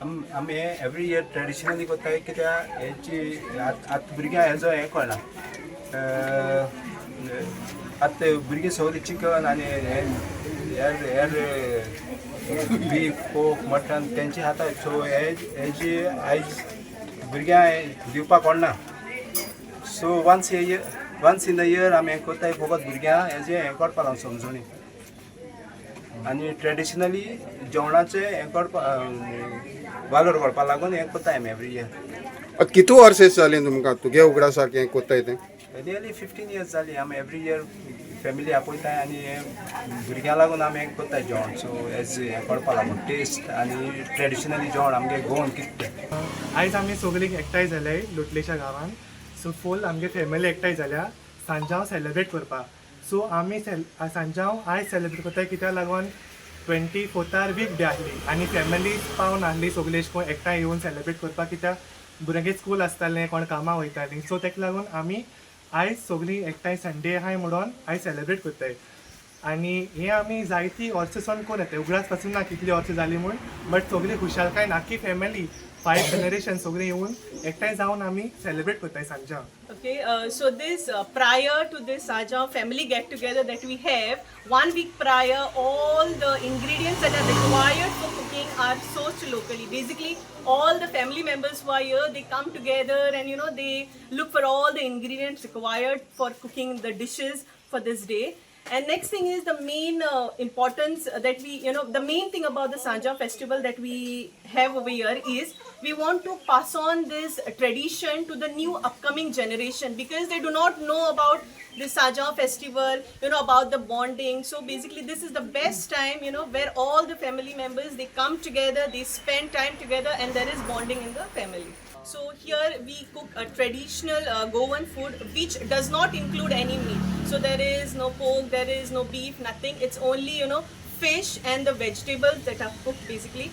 आमी every year traditionally करताय कित्याक हेची आतां भुरग्यां हेजो हें कळना आतां भुरगीं सगळीं चिकन आनी हेर बीफ पोक मटन तेंची खाता सो हेजी आयज भुरग्यांक दिवपाक कोणना so once in the year आमी हें करताय फकत भुरग्यांक हेजें हें करपा लागून समजुणी आनी ट्रेडिशनली जेवणाचें हें करपा वालोर करपा लागून हें कोत्ताय आमी एवरी इयर. कितू वर्सेस जाली तुमकां तुगे उगडासाक हें कोत्ताय तें? नियरली 15 years जाली आमी एवरी इयर फॅमिली आपयताय आनी हें भुरग्यां लागून आमी हें कोत्ताय जेवण सो एज हें करपा लागून टेस्ट आनी ट्रेडिशनली जेवण आमगे गोवन कितें आयज आमी सगळीं एकठांय जाल्याय लोटलेच्या गांवान सो फूल आमगे फॅमिली एकठांय जाल्या सांजांव सेलेब्रेट करपाक सो आमी सांजांव आयज सेलेब्रेट करताय कित्याक लागून 24th वीक डे आसली आनी फॅमिली पावन आसली सगळीं अशें करून एकठांय येवन सेलेब्रेट करपाक कित्याक भुरगें स्कूल आसतालें कोण कामां वयतालीं सो तेका लागून आमी आयज सगळीं एकठांय संडे आहाय म्हणून आयज सेलेब्रेट करताय आनी हें आमी जायतीं वर्सां कोण येताय उगडास पासून ना कितलीं वर्सां जालीं म्हूण बट सगळीं खुशालकायेन आख्खी फॅमिली 5 जनरेशन सगळीं येवन एकठांय जावन आमी सेलेब्रेट करताय Sanjao. Okay, so this prior to this Sajam family get together that we have, 1 week prior, all the ingredients that are required for cooking are sourced locally. Basically, all the family members who are here, they come together and they look for all the ingredients required for cooking the dishes for this day. And next thing is the main importance that we, the main thing about the Sanja festival that we have over here is we want to pass on this tradition to the new upcoming generation because they do not know about the Sanja festival, about the bonding. So basically this is the best time, where all the family members, they come together, they spend time together and there is bonding in the family. So here we cook a traditional Goan food which does not include any meat. So there is no pork, there is no beef, nothing. It's only, fish and the vegetables that are cooked basically.